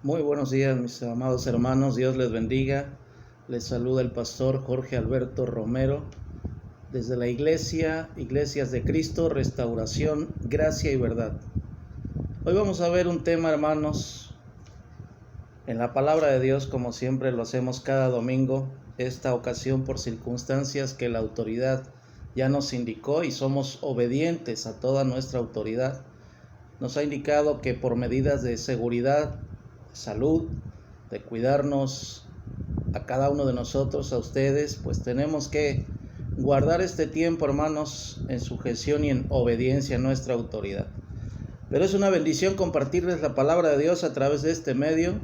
Muy buenos días, mis amados hermanos, Dios les bendiga. Les saluda el pastor Jorge Alberto Romero desde la Iglesias de Cristo, Restauración, Gracia y Verdad. Hoy vamos a ver un tema, hermanos, en la palabra de Dios, como siempre lo hacemos cada domingo, esta ocasión por circunstancias que la autoridad ya nos indicó y somos obedientes a toda nuestra autoridad. Nos ha indicado que por medidas de seguridad, salud, de cuidarnos a cada uno de nosotros, a ustedes, pues tenemos que guardar este tiempo, hermanos, en sujeción y en obediencia a nuestra autoridad. Pero es una bendición compartirles la palabra de Dios a través de este medio.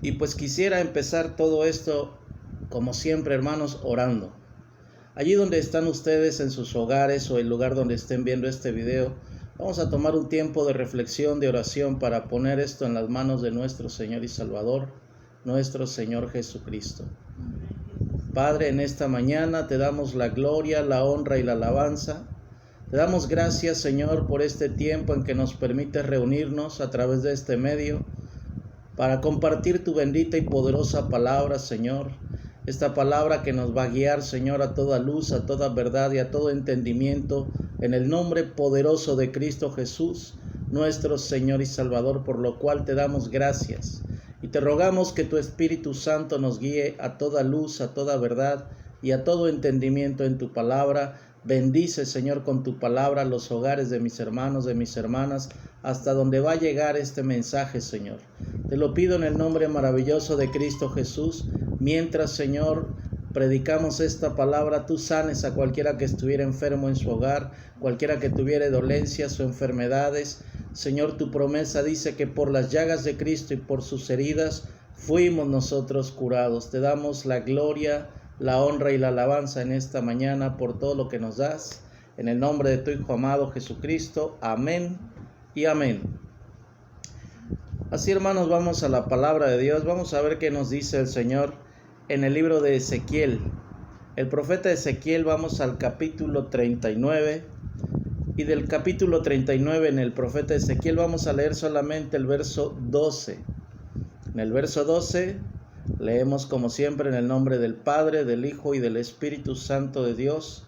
Y pues quisiera empezar todo esto, como siempre, hermanos, orando. Allí donde están ustedes, en sus hogares o el lugar donde estén viendo este video, vamos a tomar un tiempo de reflexión, de oración, para poner esto en las manos de nuestro Señor y Salvador, nuestro Señor Jesucristo. Padre, en esta mañana te damos la gloria, la honra y la alabanza. Te damos gracias, Señor, por este tiempo en que nos permites reunirnos a través de este medio para compartir tu bendita y poderosa palabra, Señor. Esta palabra que nos va a guiar, Señor, a toda luz, a toda verdad y a todo entendimiento, en el nombre poderoso de Cristo Jesús, nuestro Señor y Salvador, por lo cual te damos gracias. Y te rogamos que tu Espíritu Santo nos guíe a toda luz, a toda verdad y a todo entendimiento en tu palabra. Bendice, Señor, con tu palabra los hogares de mis hermanos, de mis hermanas, hasta donde va a llegar este mensaje, Señor. Te lo pido en el nombre maravilloso de Cristo Jesús. Mientras, Señor, predicamos esta palabra, tú sanes a cualquiera que estuviera enfermo en su hogar, cualquiera que tuviera dolencias o enfermedades. Señor, tu promesa dice que por las llagas de Cristo y por sus heridas fuimos nosotros curados. Te damos la gloria, la honra y la alabanza en esta mañana por todo lo que nos das. En el nombre de tu Hijo amado Jesucristo. Amén y amén. Así, hermanos, vamos a la palabra de Dios. Vamos a ver qué nos dice el Señor en el libro de Ezequiel. El profeta Ezequiel, vamos al capítulo 39. Y del capítulo 39 en el profeta Ezequiel vamos a leer solamente el verso 12. En el verso 12 leemos como siempre en el nombre del Padre, del Hijo y del Espíritu Santo de Dios.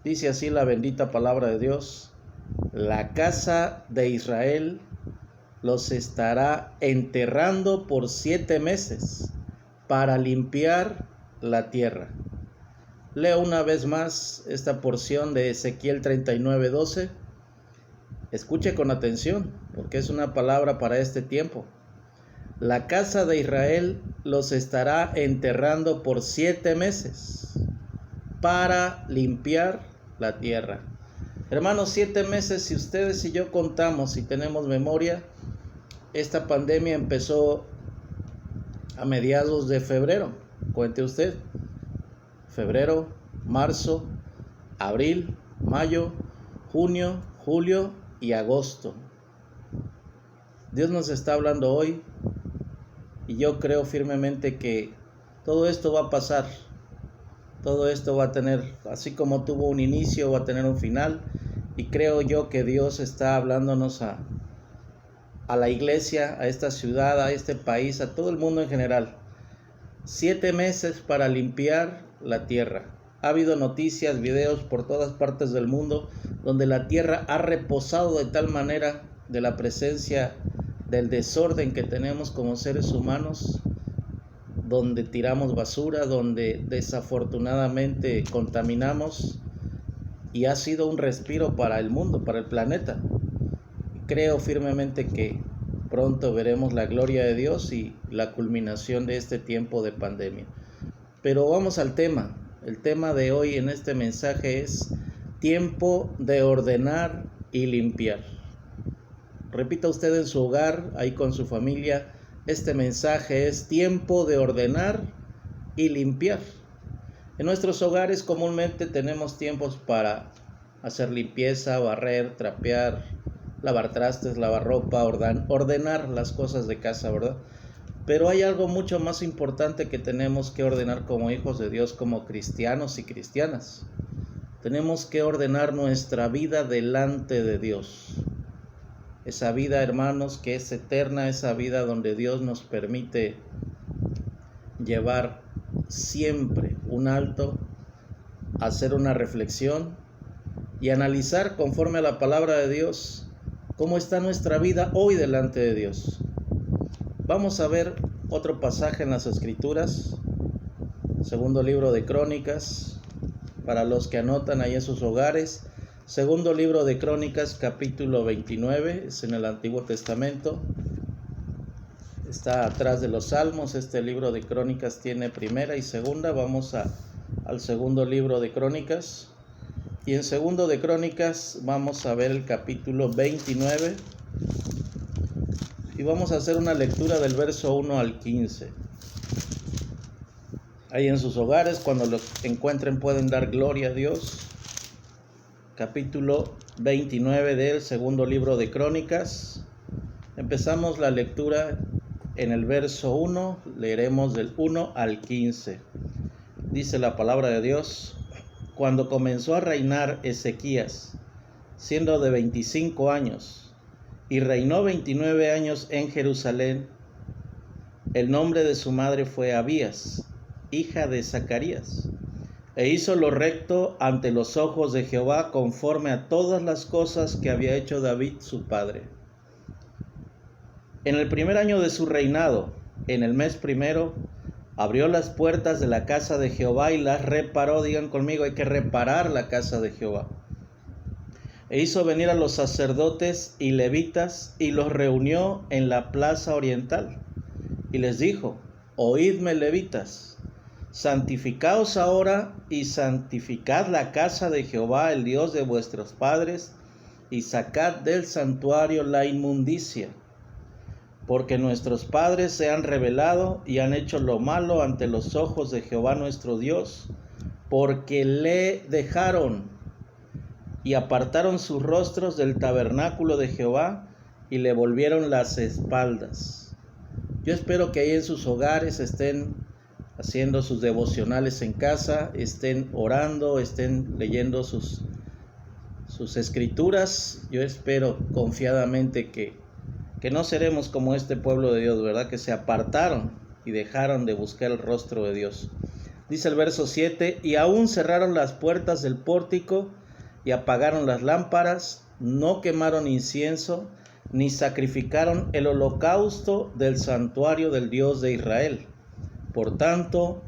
Dice así la bendita palabra de Dios: la casa de Israel los estará enterrando por 7 meses para limpiar la tierra. Leo una vez más esta porción de Ezequiel 39:12. Escuche con atención, porque es una palabra para este tiempo. La casa de Israel los estará enterrando por 7 meses para limpiar la tierra. Hermanos, 7 meses, si ustedes y yo contamos, si tenemos memoria, esta pandemia empezó a mediados de febrero. Cuente usted. Febrero, marzo, abril, mayo, junio, julio y agosto. Dios nos está hablando hoy y yo creo firmemente que todo esto va a pasar. Todo esto va a tener, así como tuvo un inicio, va a tener un final. Y creo yo que Dios está hablándonos a la iglesia, a esta ciudad, a este país, a todo el mundo en general. 7 meses para limpiar la tierra. Ha habido noticias, videos por todas partes del mundo donde la tierra ha reposado de tal manera de la presencia del desorden que tenemos como seres humanos, donde tiramos basura, donde desafortunadamente contaminamos, y ha sido un respiro para el mundo, para el planeta. Creo firmemente que pronto veremos la gloria de Dios y la culminación de este tiempo de pandemia. Pero vamos al tema. El tema de hoy en este mensaje es tiempo de ordenar y limpiar. Repita usted en su hogar, ahí con su familia, este mensaje es tiempo de ordenar y limpiar. En nuestros hogares comúnmente tenemos tiempos para hacer limpieza, barrer, trapear, lavar trastes, lavar ropa, ordenar las cosas de casa, ¿verdad? Pero hay algo mucho más importante que tenemos que ordenar como hijos de Dios, como cristianos y cristianas. Tenemos que ordenar nuestra vida delante de Dios. esa vida, hermanos, que es eterna, esa vida donde Dios nos permite llevar siempre un alto, hacer una reflexión y analizar conforme a la palabra de Dios cómo está nuestra vida hoy delante de Dios. Vamos a ver otro pasaje en las Escrituras, segundo libro de Crónicas, para los que anotan ahí en sus hogares. Segundo libro de Crónicas, capítulo 29, es en el Antiguo Testamento. Está atrás de los Salmos. Este libro de Crónicas tiene primera y segunda. Vamos al segundo libro de Crónicas. Y en segundo de Crónicas vamos a ver el capítulo 29. Y vamos a hacer una lectura del verso 1 al 15. Ahí en sus hogares, cuando lo encuentren, pueden dar gloria a Dios. Capítulo 29 del segundo libro de Crónicas. Empezamos la lectura en el verso 1, leeremos del 1 al 15. Dice la palabra de Dios: Cuando comenzó a reinar Ezequías, siendo de 25 años, y reinó 29 años en Jerusalén, el nombre de su madre fue Abías, hija de Zacarías. E hizo lo recto ante los ojos de Jehová, conforme a todas las cosas que había hecho David su padre. En el primer año de su reinado, en el mes primero, abrió las puertas de la casa de Jehová y las reparó. Digan conmigo, hay que reparar la casa de Jehová. E hizo venir a los sacerdotes y levitas y los reunió en la plaza oriental. Y les dijo: Oídme, levitas, santificaos ahora y santificad la casa de Jehová, el Dios de vuestros padres, y sacad del santuario la inmundicia, porque nuestros padres se han rebelado y han hecho lo malo ante los ojos de Jehová nuestro Dios, porque le dejaron y apartaron sus rostros del tabernáculo de Jehová y le volvieron las espaldas. Yo espero que ahí en sus hogares estén haciendo sus devocionales en casa, estén orando, estén leyendo sus escrituras. Yo espero confiadamente que no seremos como este pueblo de Dios, ¿verdad? Que se apartaron y dejaron de buscar el rostro de Dios. Dice el verso 7: Y aún cerraron las puertas del pórtico y apagaron las lámparas, no quemaron incienso, ni sacrificaron el holocausto del santuario del Dios de Israel. Por tanto,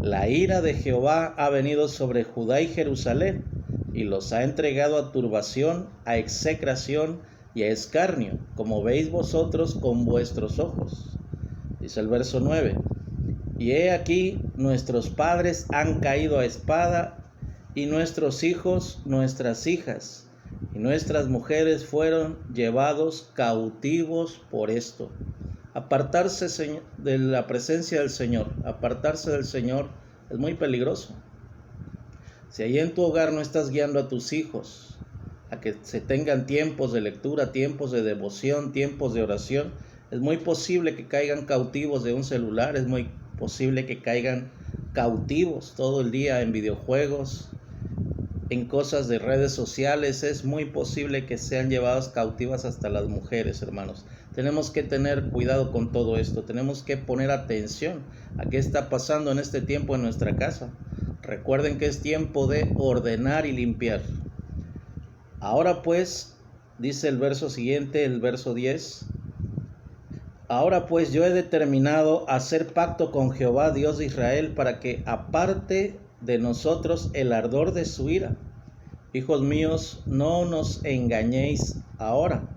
la ira de Jehová ha venido sobre Judá y Jerusalén, y los ha entregado a turbación, a execración y a escarnio, como veis vosotros con vuestros ojos. Dice el verso 9: Y he aquí, nuestros padres han caído a espada, y nuestros hijos, nuestras hijas, y nuestras mujeres fueron llevados cautivos por esto. Apartarse de la presencia del Señor, apartarse del Señor es muy peligroso. Si ahí en tu hogar no estás guiando a tus hijos a que se tengan tiempos de lectura, tiempos de devoción, tiempos de oración, es muy posible que caigan cautivos de un celular, es muy posible que caigan cautivos todo el día en videojuegos, en cosas de redes sociales. Es muy posible que sean llevadas cautivas hasta las mujeres, hermanos. Tenemos que tener cuidado con todo esto. Tenemos que poner atención a qué está pasando en este tiempo en nuestra casa. Recuerden que es tiempo de ordenar y limpiar. Ahora pues, dice el verso siguiente, el verso 10: Ahora pues yo he determinado hacer pacto con Jehová, Dios de Israel, para que aparte de nosotros el ardor de su ira. Hijos míos, no nos engañéis ahora,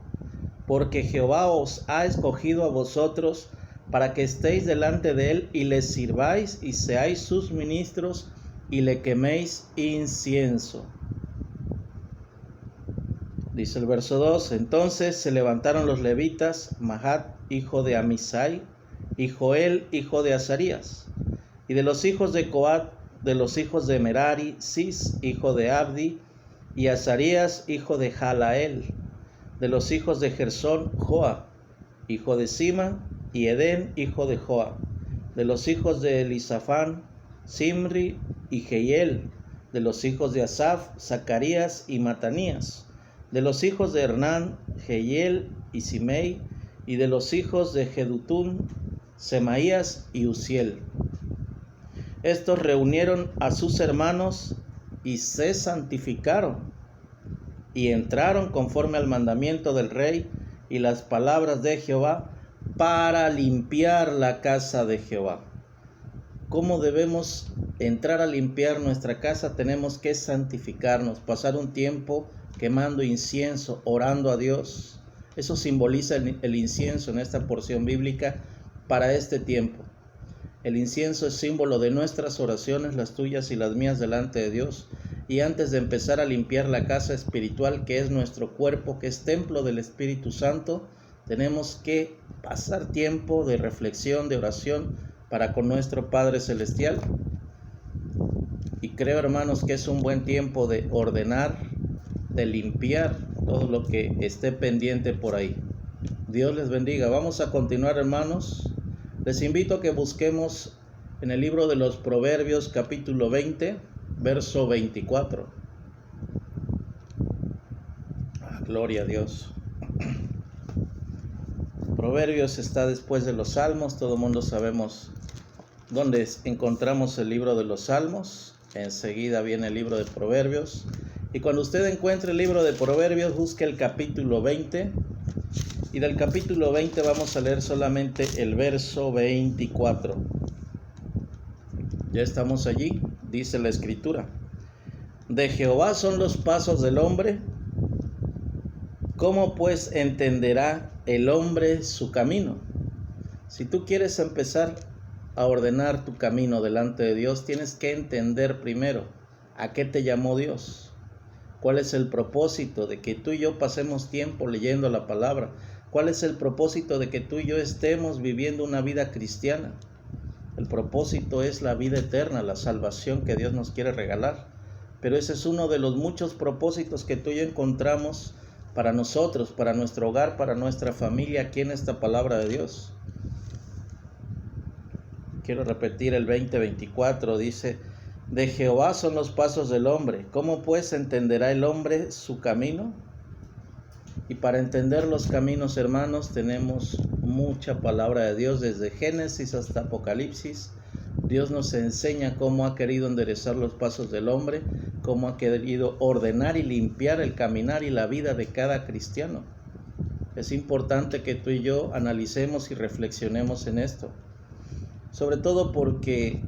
porque Jehová os ha escogido a vosotros para que estéis delante de él y le sirváis y seáis sus ministros y le queméis incienso. Dice el verso 2: Entonces se levantaron los levitas, Mahat, hijo de Amisai, y Joel, hijo de Azarías, y de los hijos de Coat, de los hijos de Merari, Cis, hijo de Abdi, y Azarías, hijo de Jalael, de los hijos de Gersón, Joa, hijo de Sima, y Edén, hijo de Joa, de los hijos de Elisafán, Simri y Jehiel, de los hijos de Asaf, Zacarías y Matanías, de los hijos de Hernán, Jehiel y Simei, y de los hijos de Jedutún, Semaías y Uziel. Estos reunieron a sus hermanos y se santificaron, y entraron conforme al mandamiento del rey y las palabras de Jehová para limpiar la casa de Jehová. ¿Cómo debemos entrar a limpiar nuestra casa? Tenemos que santificarnos, pasar un tiempo quemando incienso, orando a Dios. Eso simboliza el incienso en esta porción bíblica para este tiempo. El incienso es símbolo de nuestras oraciones, las tuyas y las mías delante de Dios. Y antes de empezar a limpiar la casa espiritual, que es nuestro cuerpo, que es templo del Espíritu Santo, tenemos que pasar tiempo de reflexión, de oración para con nuestro Padre Celestial. Y creo, hermanos, que es un buen tiempo de ordenar, de limpiar todo lo que esté pendiente por ahí. Dios les bendiga. Vamos a continuar, hermanos. Les invito a que busquemos en el libro de los Proverbios, capítulo 20, verso 24. Gloria a Dios. Proverbios está después de los Salmos. Todo el mundo sabemos dónde encontramos el libro de los Salmos. Enseguida viene el libro de Proverbios. Y cuando usted encuentre el libro de Proverbios, busque el capítulo 20. Y del capítulo 20 vamos a leer solamente el verso 24. Ya estamos allí, dice la Escritura. De Jehová son los pasos del hombre. ¿Cómo pues entenderá el hombre su camino? Si tú quieres empezar a ordenar tu camino delante de Dios, tienes que entender primero a qué te llamó Dios. ¿Cuál es el propósito de que tú y yo pasemos tiempo leyendo la palabra? ¿Cuál es el propósito de que tú y yo estemos viviendo una vida cristiana? El propósito es la vida eterna, la salvación que Dios nos quiere regalar. Pero ese es uno de los muchos propósitos que tú y yo encontramos para nosotros, para nuestro hogar, para nuestra familia, aquí en esta palabra de Dios. Quiero repetir el 20:24, dice: de Jehová son los pasos del hombre. ¿Cómo pues entenderá el hombre su camino? Y para entender los caminos, hermanos, tenemos mucha palabra de Dios, desde Génesis hasta Apocalipsis. Dios nos enseña cómo ha querido enderezar los pasos del hombre, cómo ha querido ordenar y limpiar el caminar y la vida de cada cristiano. Es importante que tú y yo analicemos y reflexionemos en esto, sobre todo porque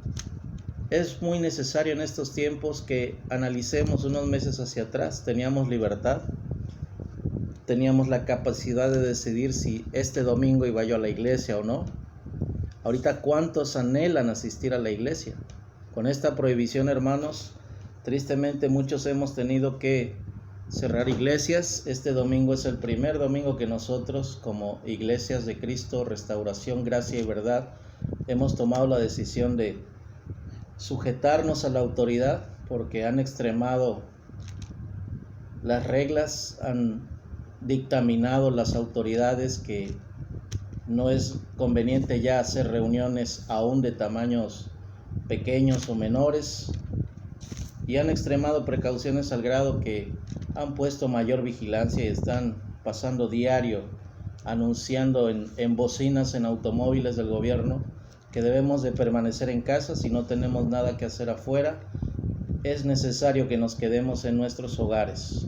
es muy necesario en estos tiempos que analicemos. Unos meses hacia atrás teníamos libertad, teníamos la capacidad de decidir si este domingo iba yo a la iglesia o no. Ahorita, ¿cuántos anhelan asistir a la iglesia? Con esta prohibición, hermanos, tristemente muchos hemos tenido que cerrar iglesias. Este domingo es el primer domingo que nosotros, como Iglesias de Cristo, Restauración, Gracia y Verdad, hemos tomado la decisión de sujetarnos a la autoridad, porque han extremado las reglas, han dictaminado las autoridades que no es conveniente ya hacer reuniones aún de tamaños pequeños o menores, y han extremado precauciones al grado que han puesto mayor vigilancia y están pasando diario anunciando en bocinas en automóviles del gobierno que debemos de permanecer en casa. Si no tenemos nada que hacer afuera, es necesario que nos quedemos en nuestros hogares.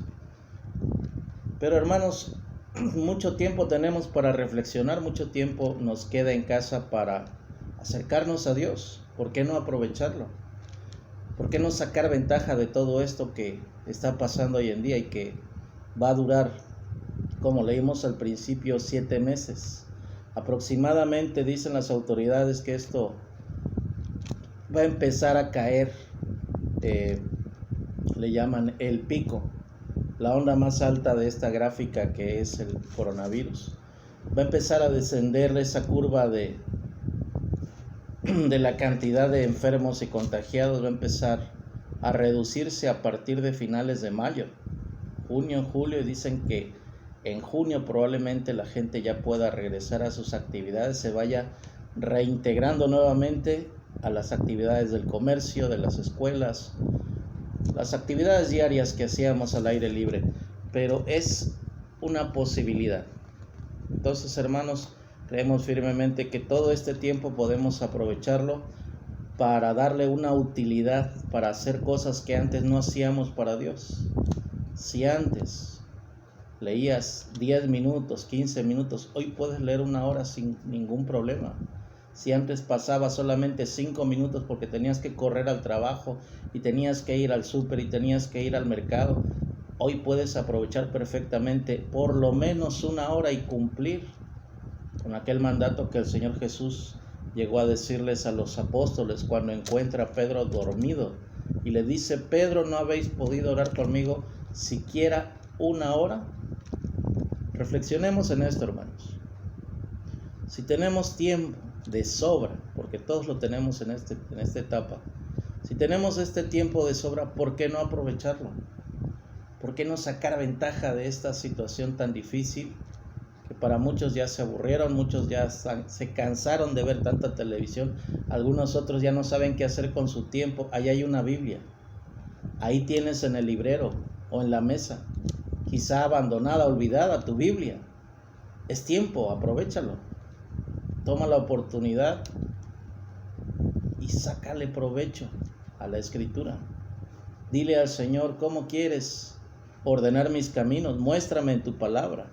Pero, hermanos, mucho tiempo tenemos para reflexionar, mucho tiempo nos queda en casa para acercarnos a Dios. ¿Por qué no aprovecharlo? ¿Por qué no sacar ventaja de todo esto que está pasando hoy en día y que va a durar, como leímos al principio, 7 meses? Aproximadamente dicen las autoridades que esto va a empezar a caer, le llaman el pico, la onda más alta de esta gráfica, que es el coronavirus. Va a empezar a descender esa curva de la cantidad de enfermos y contagiados. Va a empezar a reducirse a partir de finales de mayo, junio, julio, y dicen que en junio probablemente la gente ya pueda regresar a sus actividades, se vaya reintegrando nuevamente a las actividades del comercio, de las escuelas, las actividades diarias que hacíamos al aire libre. Pero es una posibilidad. Entonces, hermanos, creemos firmemente que todo este tiempo podemos aprovecharlo para darle una utilidad, para hacer cosas que antes no hacíamos para Dios. Si antes leías 10 minutos, 15 minutos, hoy puedes leer una hora sin ningún problema. Si antes pasabas solamente 5 minutos porque tenías que correr al trabajo y tenías que ir al súper y tenías que ir al mercado, hoy puedes aprovechar perfectamente por lo menos una hora y cumplir con aquel mandato que el Señor Jesús llegó a decirles a los apóstoles cuando encuentra a Pedro dormido y le dice: Pedro, ¿no habéis podido orar conmigo siquiera una hora? Reflexionemos en esto, hermanos. Si tenemos tiempo de sobra, porque todos lo tenemos en esta etapa, si tenemos este tiempo de sobra, ¿por qué no aprovecharlo? ¿Por qué no sacar ventaja de esta situación tan difícil? Que para muchos ya se aburrieron, muchos ya se cansaron de ver tanta televisión, algunos otros ya no saben qué hacer con su tiempo. Ahí hay una Biblia, ahí tienes en el librero o en la mesa, quizá abandonada, olvidada tu Biblia. Es tiempo, aprovéchalo, toma la oportunidad y sácale provecho a la Escritura. Dile al Señor: ¿cómo quieres ordenar mis caminos? Muéstrame en tu palabra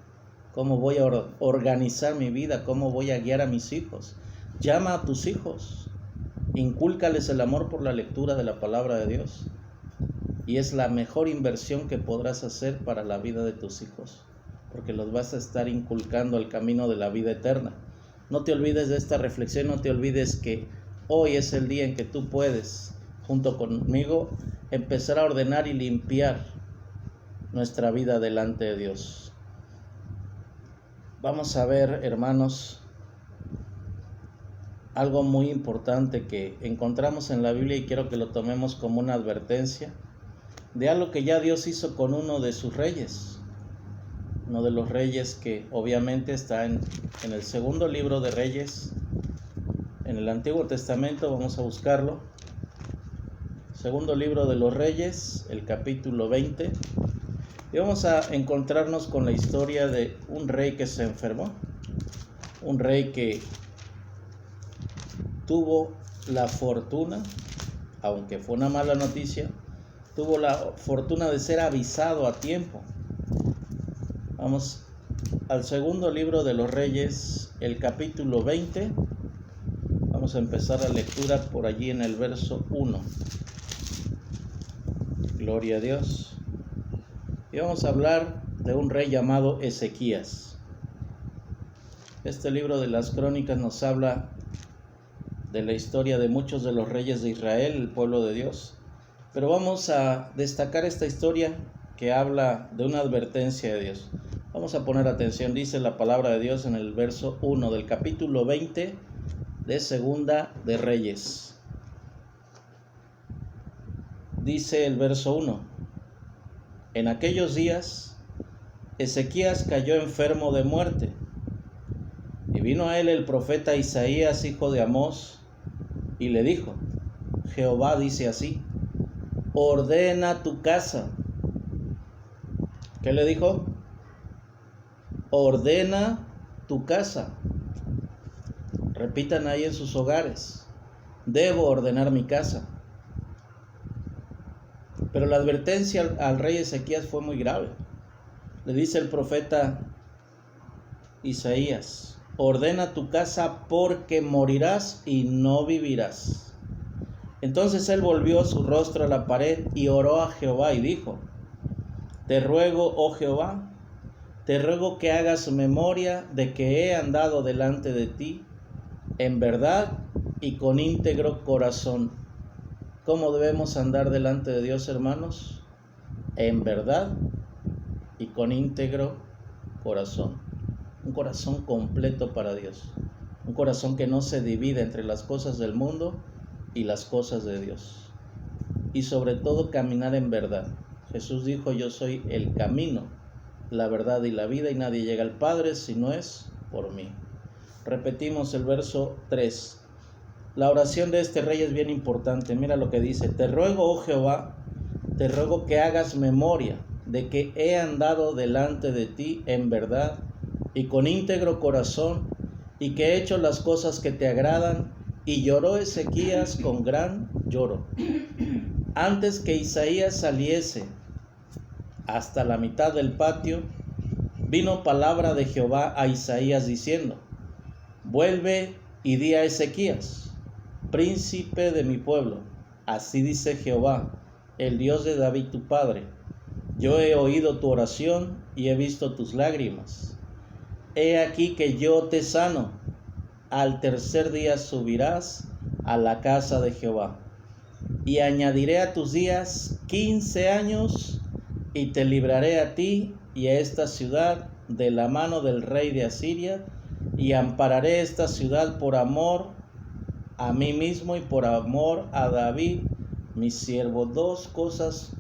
cómo voy a organizar mi vida, cómo voy a guiar a mis hijos. Llama a tus hijos, incúlcales el amor por la lectura de la palabra de Dios, y es la mejor inversión que podrás hacer para la vida de tus hijos, porque los vas a estar inculcando el camino de la vida eterna. No te olvides de esta reflexión, no te olvides que hoy es el día en que tú puedes, junto conmigo, empezar a ordenar y limpiar nuestra vida delante de Dios. Vamos a ver, hermanos, algo muy importante que encontramos en la Biblia y quiero que lo tomemos como una advertencia de algo que ya Dios hizo con uno de sus reyes. Uno de los reyes que obviamente está en el segundo libro de Reyes, en el Antiguo Testamento. Vamos a buscarlo. Segundo libro de los Reyes, el capítulo 20. Y vamos a encontrarnos con la historia de un rey que se enfermó. Un rey que tuvo la fortuna, aunque fue una mala noticia, tuvo la fortuna de ser avisado a tiempo. Vamos al segundo libro de los Reyes, el capítulo 20. Vamos a empezar la lectura por allí en el verso 1. Gloria a Dios. Y vamos a hablar de un rey llamado Ezequías. Este libro de las Crónicas nos habla de la historia de muchos de los reyes de Israel, el pueblo de Dios. Pero vamos a destacar esta historia que habla de una advertencia de Dios. Vamos a poner atención, dice la palabra de Dios en el verso 1 del capítulo 20 de Segunda de Reyes. Dice el verso 1: En aquellos días Ezequías cayó enfermo de muerte, y vino a él el profeta Isaías, hijo de Amós, y le dijo: Jehová dice así: ordena tu casa. ¿Qué le dijo? Ordena tu casa. Repitan ahí en sus hogares: debo ordenar mi casa. Pero la advertencia al rey Ezequías fue muy grave. Le dice el profeta Isaías: ordena tu casa porque morirás y no vivirás. Entonces él volvió su rostro a la pared y oró a Jehová y dijo: te ruego, oh Jehová, te ruego que hagas memoria de que he andado delante de ti en verdad y con íntegro corazón. ¿Cómo debemos andar delante de Dios, hermanos? En verdad y con íntegro corazón. Un corazón completo para Dios. Un corazón que no se divide entre las cosas del mundo y las cosas de Dios. Y sobre todo caminar en verdad. Jesús dijo: yo soy el camino, la verdad y la vida, y nadie llega al Padre si no es por mí. Repetimos el verso 3. La oración de este rey es bien importante. Mira lo que dice: te ruego, oh Jehová, te ruego que hagas memoria de que he andado delante de ti en verdad y con íntegro corazón, y que he hecho las cosas que te agradan. Y lloró Ezequías con gran lloro. Antes que Isaías saliese hasta la mitad del patio, vino palabra de Jehová a Isaías diciendo: vuelve y di a Ezequías, príncipe de mi pueblo, así dice Jehová, el Dios de David tu padre: yo he oído tu oración y he visto tus lágrimas. He aquí que yo te sano. Al tercer día subirás a la casa de Jehová, y añadiré a tus días 15 años, y te libraré a ti y a esta ciudad de la mano del rey de Asiria, y ampararé esta ciudad por amor a mí mismo y por amor a David, mi siervo. Dos cosas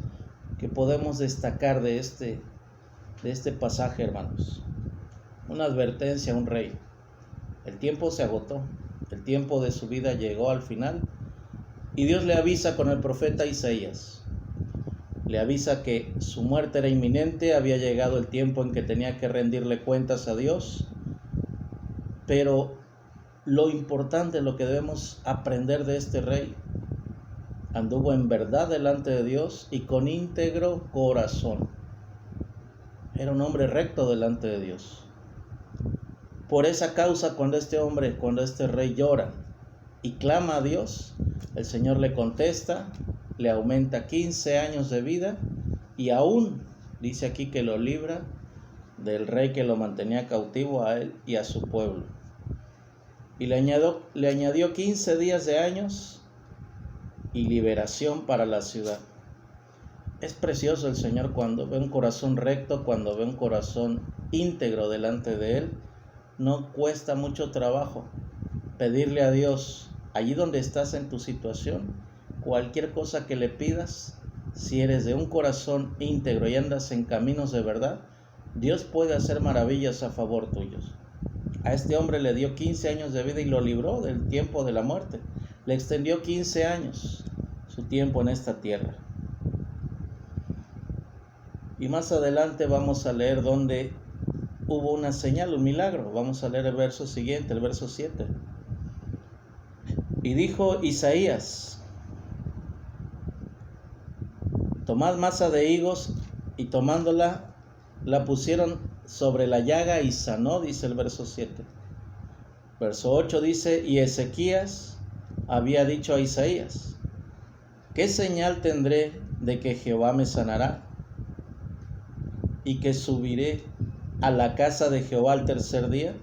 que podemos destacar de este pasaje, hermanos. Una advertencia a un rey. El tiempo se agotó, el tiempo de su vida llegó al final, y Dios le avisa con el profeta Isaías. Le avisa que su muerte era inminente, había llegado el tiempo en que tenía que rendirle cuentas a Dios. Pero lo importante, lo que debemos aprender de este rey: anduvo en verdad delante de Dios y con íntegro corazón. Era un hombre recto delante de Dios. Por esa causa, cuando este rey llora y clama a Dios, el Señor le contesta, le aumenta 15 años de vida, y aún dice aquí que lo libra del rey que lo mantenía cautivo a él y a su pueblo. Y le añadió 15 días de años y liberación para la ciudad. Es precioso el Señor cuando ve un corazón recto, cuando ve un corazón íntegro delante de Él. No cuesta mucho trabajo pedirle a Dios, allí donde estás en tu situación, cualquier cosa que le pidas, si eres de un corazón íntegro y andas en caminos de verdad, Dios puede hacer maravillas a favor tuyos. A este hombre le dio 15 años de vida y lo libró del tiempo de la muerte. Le extendió 15 años su tiempo en esta tierra. Y más adelante vamos a leer donde hubo una señal, un milagro. Vamos a leer el verso siguiente, el verso 7. Y dijo Isaías: tomad masa de higos, y tomándola, la pusieron sobre la llaga y sanó, dice el verso 7. Verso 8 dice: y Ezequías había dicho a Isaías: ¿qué señal tendré de que Jehová me sanará? Y que subiré a la casa de Jehová al tercer día.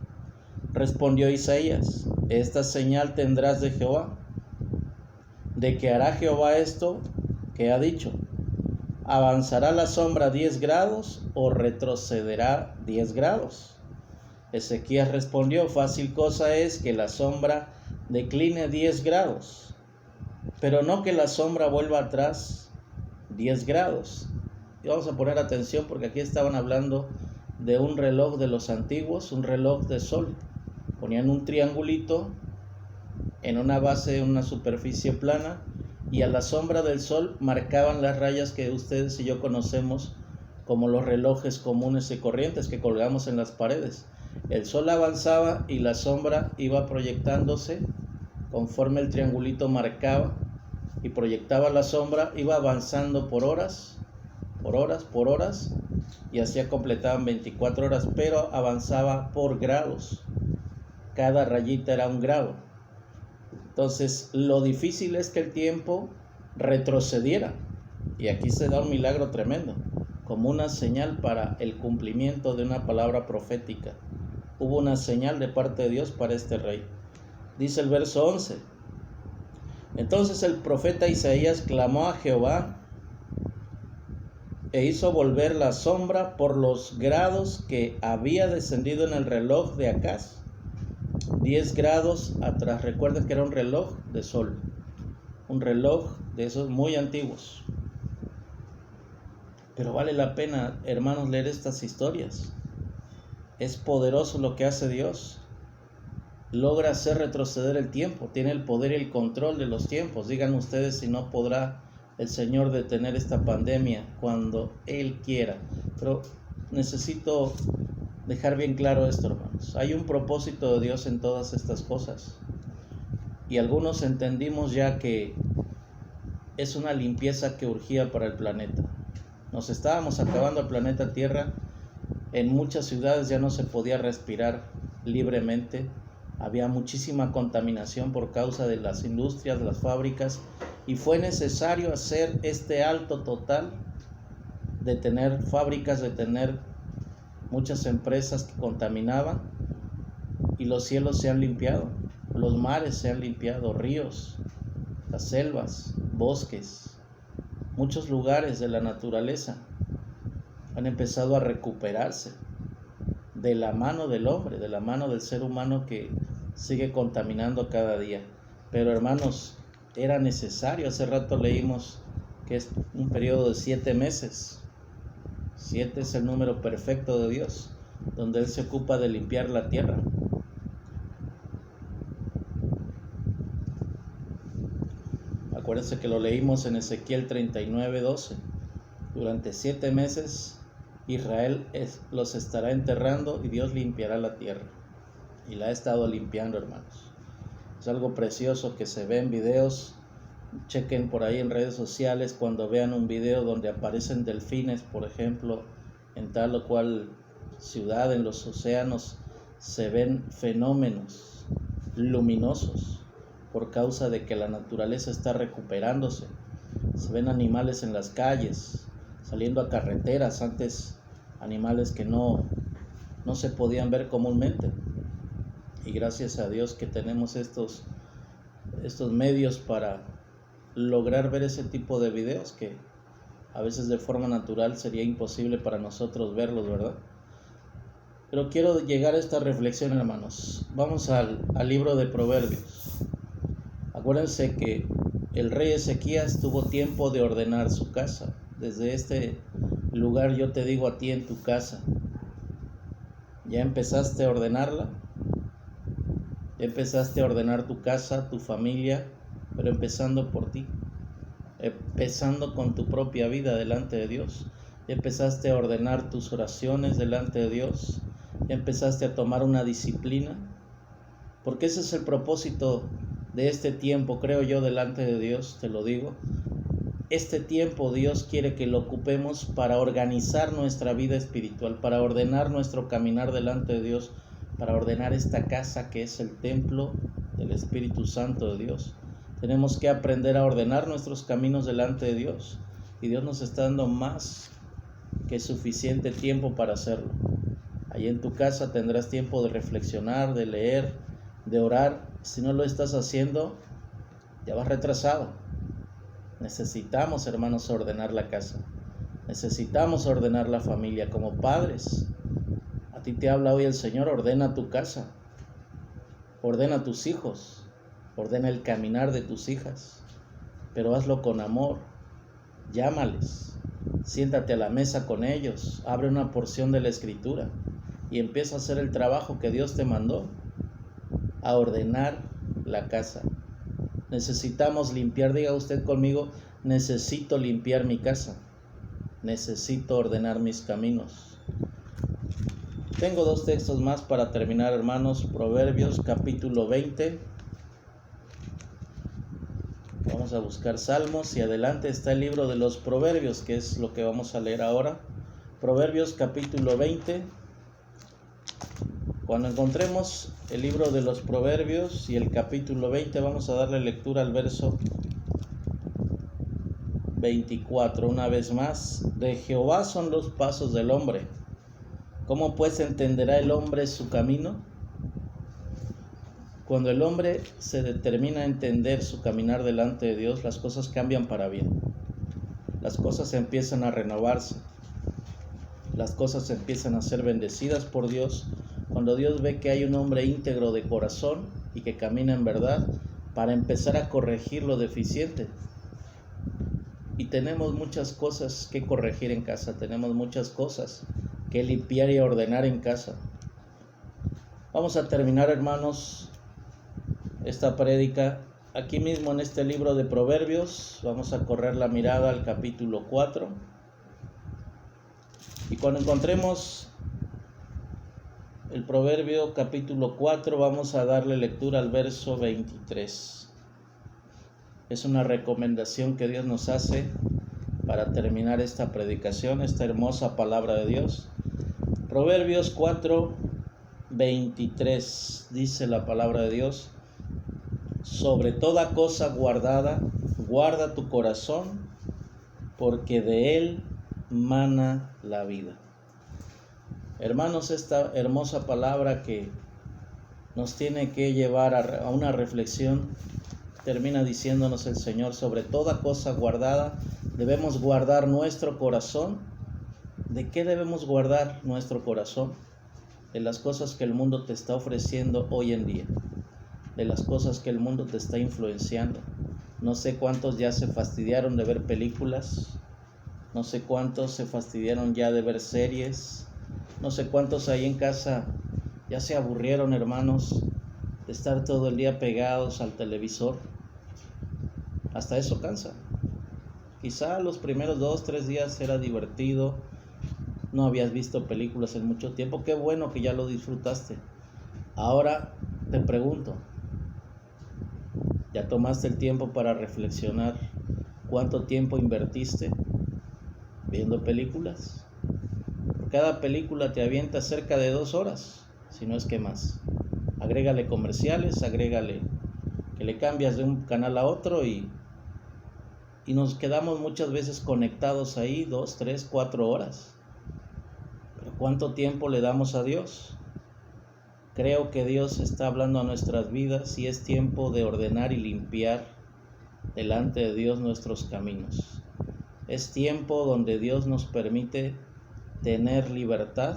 Respondió Isaías: esta señal tendrás de Jehová, de que hará Jehová esto que ha dicho: ¿avanzará la sombra 10 grados o retrocederá 10 grados? Ezequías respondió: fácil cosa es que la sombra decline 10 grados, pero no que la sombra vuelva atrás 10 grados. Y vamos a poner atención porque aquí estaban hablando de un reloj de los antiguos, un reloj de sol. Ponían un triangulito en una base, en una superficie plana, y a la sombra del sol marcaban las rayas que ustedes y yo conocemos como los relojes comunes y corrientes que colgamos en las paredes. El sol avanzaba y la sombra iba proyectándose conforme el triangulito marcaba, y proyectaba la sombra, iba avanzando por horas, y así completaban 24 horas, pero avanzaba por grados. Cada rayita era un grado. Entonces, lo difícil es que el tiempo retrocediera. Y aquí se da un milagro tremendo, como una señal para el cumplimiento de una palabra profética. Hubo una señal de parte de Dios para este rey. Dice el verso 11: entonces el profeta Isaías clamó a Jehová, e hizo volver la sombra por los grados que había descendido en el reloj de Acaz, 10 grados atrás. Recuerden que era un reloj de sol, un reloj de esos muy antiguos. Pero vale la pena, hermanos, leer estas historias. Es poderoso lo que hace Dios. Logra hacer retroceder el tiempo, tiene el poder y el control de los tiempos. Digan ustedes si no podrá el Señor detener esta pandemia cuando Él quiera. Pero necesito dejar bien claro esto, hermanos. Hay un propósito de Dios en todas estas cosas. Y algunos entendimos ya que es una limpieza que urgía para el planeta. Nos estábamos acabando el planeta Tierra. En muchas ciudades ya no se podía respirar libremente. Había muchísima contaminación por causa de las industrias, las fábricas, y fue necesario hacer este alto total, de tener fábricas, de tener muchas empresas que contaminaban, y los cielos se han limpiado, los mares se han limpiado, ríos, las selvas, bosques, muchos lugares de la naturaleza han empezado a recuperarse de la mano del hombre, de la mano del ser humano que sigue contaminando cada día. Pero hermanos, era necesario. Hace rato leímos que es un periodo de 7 meses. 7 es el número perfecto de Dios, donde Él se ocupa de limpiar la tierra. Acuérdense que lo leímos en Ezequiel 39:12. Durante 7 meses Israel los estará enterrando y Dios limpiará la tierra. Y la ha estado limpiando, hermanos. Es algo precioso que se ve en videos. Chequen por ahí en redes sociales cuando vean un video donde aparecen delfines, por ejemplo, en tal o cual ciudad, en los océanos, se ven fenómenos luminosos por causa de que la naturaleza está recuperándose. Se ven animales en las calles, saliendo a carreteras, antes animales que no se podían ver comúnmente. Y gracias a Dios que tenemos estos medios para lograr ver ese tipo de videos que a veces de forma natural sería imposible para nosotros verlos, ¿verdad? Pero quiero llegar a esta reflexión, hermanos. Vamos al libro de Proverbios. Acuérdense que el rey Ezequías tuvo tiempo de ordenar su casa. Desde este lugar yo te digo a ti en tu casa, ¿ya empezaste a ordenarla? ¿Ya empezaste a ordenar tu casa, tu familia? Pero empezando por ti, empezando con tu propia vida delante de Dios. ¿Ya empezaste a ordenar tus oraciones delante de Dios? ¿Ya empezaste a tomar una disciplina? Porque ese es el propósito de este tiempo, creo yo, delante de Dios, te lo digo. Este tiempo Dios quiere que lo ocupemos para organizar nuestra vida espiritual, para ordenar nuestro caminar delante de Dios, para ordenar esta casa que es el templo del Espíritu Santo de Dios. Tenemos que aprender a ordenar nuestros caminos delante de Dios, y Dios nos está dando más que suficiente tiempo para hacerlo. Allí en tu casa tendrás tiempo de reflexionar, de leer, de orar. Si no lo estás haciendo, ya vas retrasado. Necesitamos, hermanos, ordenar la casa. Necesitamos ordenar la familia como padres. A ti te habla hoy el Señor: ordena tu casa, ordena tus hijos, ordena el caminar de tus hijas, pero hazlo con amor. Llámales, siéntate a la mesa con ellos, abre una porción de la Escritura y empieza a hacer el trabajo que Dios te mandó, a ordenar la casa. Necesitamos limpiar, diga usted conmigo: necesito limpiar mi casa, necesito ordenar mis caminos. Tengo 2 textos más para terminar, hermanos. Proverbios capítulo 20. Vamos a buscar Salmos y adelante está el libro de los Proverbios, que es lo que vamos a leer ahora. Proverbios capítulo 20. Cuando encontremos el libro de los Proverbios y el capítulo 20, vamos a darle lectura al verso 24. Una vez más: de Jehová son los pasos del hombre. ¿Cómo pues entenderá el hombre su camino? Cuando el hombre se determina a entender su caminar delante de Dios, las cosas cambian para bien. Las cosas empiezan a renovarse. Las cosas empiezan a ser bendecidas por Dios. Cuando Dios ve que hay un hombre íntegro de corazón y que camina en verdad, para empezar a corregir lo deficiente. Y tenemos muchas cosas que corregir en casa, tenemos muchas cosas que limpiar y ordenar en casa. Vamos a terminar, hermanos, esta prédica aquí mismo en este libro de Proverbios. Vamos a correr la mirada al capítulo 4. Y cuando encontremos el Proverbio capítulo 4, vamos a darle lectura al verso 23. Es una recomendación que Dios nos hace para terminar esta predicación, esta hermosa palabra de Dios. Proverbios 4, 23, dice la palabra de Dios: sobre toda cosa guardada, guarda tu corazón, porque de él mana la vida. Hermanos, esta hermosa palabra que nos tiene que llevar a una reflexión, termina diciéndonos el Señor: sobre toda cosa guardada, debemos guardar nuestro corazón. ¿De qué debemos guardar nuestro corazón? De las cosas que el mundo te está ofreciendo hoy en día, de las cosas que el mundo te está influenciando. No sé cuántos ya se fastidiaron de ver películas, no sé cuántos se fastidiaron ya de ver series, no sé cuántos ahí en casa ya se aburrieron, hermanos, de estar todo el día pegados al televisor. Hasta eso cansa. Quizá los primeros 2-3 días era divertido, no habías visto películas en mucho tiempo, qué bueno que ya lo disfrutaste. Ahora te pregunto, ¿ya tomaste el tiempo para reflexionar cuánto tiempo invertiste viendo películas? Por cada película te avienta cerca de 2 horas, si no es que más. Agrégale comerciales, agrégale que le cambias de un canal a otro y nos quedamos muchas veces conectados ahí 2, 3, 4 horas. Pero ¿cuánto tiempo le damos a Dios? Creo que Dios está hablando a nuestras vidas y es tiempo de ordenar y limpiar delante de Dios nuestros caminos. Es tiempo donde Dios nos permite tener libertad,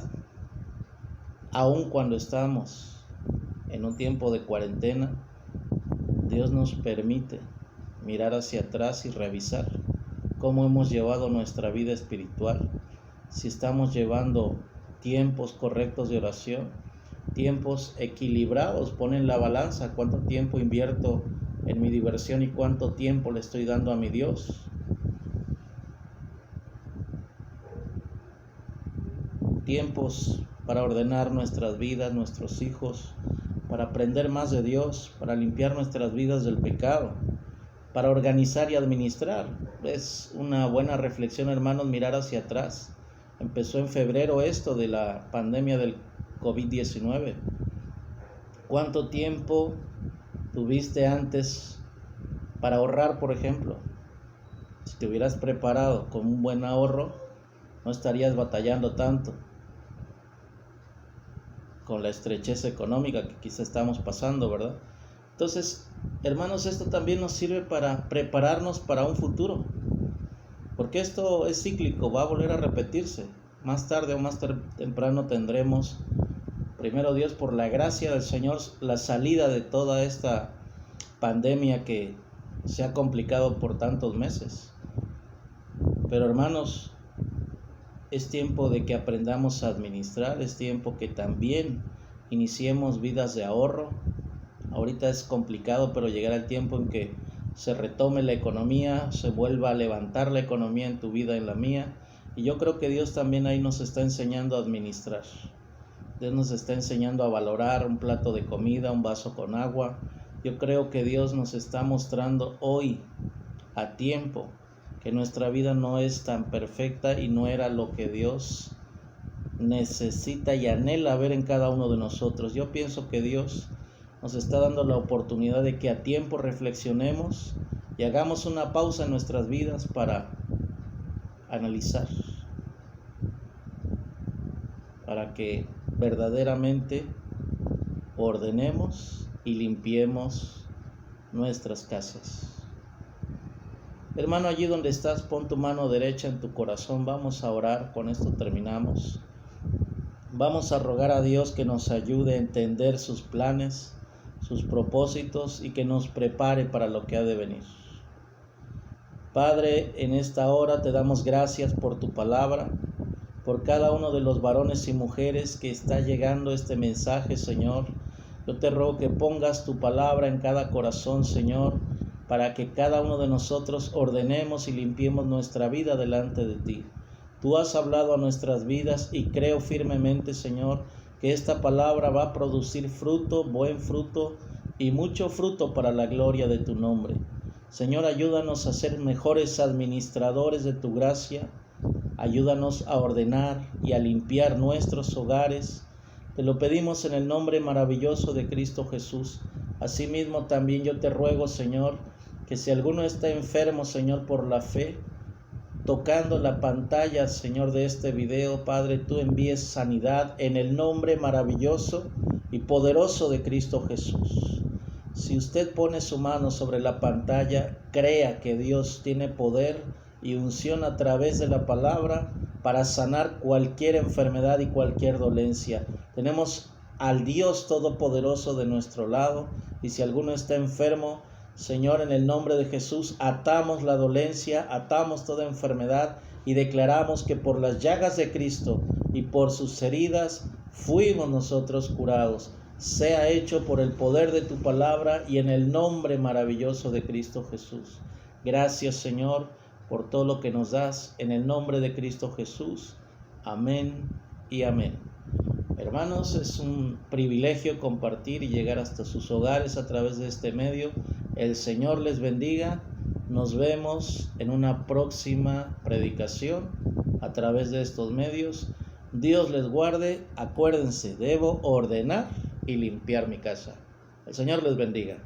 aun cuando estamos en un tiempo de cuarentena. Dios nos permite mirar hacia atrás y revisar cómo hemos llevado nuestra vida espiritual, si estamos llevando tiempos correctos de oración, tiempos equilibrados. Pon en la balanza cuánto tiempo invierto en mi diversión y cuánto tiempo le estoy dando a mi Dios. Tiempos para ordenar nuestras vidas, nuestros hijos, para aprender más de Dios, para limpiar nuestras vidas del pecado, para organizar y administrar. Es una buena reflexión, hermanos, mirar hacia atrás. Empezó en febrero esto de la pandemia del COVID-19. ¿Cuánto tiempo tuviste antes para ahorrar, por ejemplo? Si te hubieras preparado con un buen ahorro, no estarías batallando tanto con la estrechez económica que quizá estamos pasando, ¿verdad? Entonces, hermanos, esto también nos sirve para prepararnos para un futuro, porque esto es cíclico, va a volver a repetirse. Más tarde o más temprano tendremos, primero Dios, por la gracia del Señor, la salida de toda esta pandemia que se ha complicado por tantos meses. Pero, hermanos, es tiempo de que aprendamos a administrar, es tiempo que también iniciemos vidas de ahorro. Ahorita es complicado, pero llegará el tiempo en que se retome la economía, se vuelva a levantar la economía en tu vida, en la mía. Y yo creo que Dios también ahí nos está enseñando a administrar. Dios nos está enseñando a valorar un plato de comida, un vaso con agua. Yo creo que Dios nos está mostrando hoy, a tiempo, que nuestra vida no es tan perfecta y no era lo que Dios necesita y anhela ver en cada uno de nosotros. Yo pienso que Dios nos está dando la oportunidad de que a tiempo reflexionemos y hagamos una pausa en nuestras vidas para analizar, para que verdaderamente ordenemos y limpiemos nuestras casas. Hermano, allí donde estás, pon tu mano derecha en tu corazón. Vamos a orar, con esto terminamos. Vamos a rogar a Dios que nos ayude a entender sus planes, sus propósitos y que nos prepare para lo que ha de venir. Padre, en esta hora te damos gracias por tu palabra, por cada uno de los varones y mujeres que está llegando este mensaje, Señor. Yo te ruego que pongas tu palabra en cada corazón, Señor, para que cada uno de nosotros ordenemos y limpiemos nuestra vida delante de ti. Tú has hablado a nuestras vidas y creo firmemente, Señor, que esta palabra va a producir fruto, buen fruto y mucho fruto para la gloria de tu nombre. Señor, ayúdanos a ser mejores administradores de tu gracia. Ayúdanos a ordenar y a limpiar nuestros hogares. Te lo pedimos en el nombre maravilloso de Cristo Jesús. Asimismo, también yo te ruego, Señor, que si alguno está enfermo, Señor, por la fe, tocando la pantalla, Señor, de este video, Padre, tú envíes sanidad en el nombre maravilloso y poderoso de Cristo Jesús. Si usted pone su mano sobre la pantalla, crea que Dios tiene poder y unción a través de la palabra para sanar cualquier enfermedad y cualquier dolencia. Tenemos al Dios Todopoderoso de nuestro lado, y si alguno está enfermo, Señor, en el nombre de Jesús, atamos la dolencia, atamos toda enfermedad y declaramos que por las llagas de Cristo y por sus heridas fuimos nosotros curados. Sea hecho por el poder de tu palabra y en el nombre maravilloso de Cristo Jesús. Gracias, Señor, por todo lo que nos das, en el nombre de Cristo Jesús. Amén y amén. Hermanos, es un privilegio compartir y llegar hasta sus hogares a través de este medio. El Señor les bendiga. Nos vemos en una próxima predicación a través de estos medios. Dios les guarde. Acuérdense, debo ordenar y limpiar mi casa. El Señor les bendiga.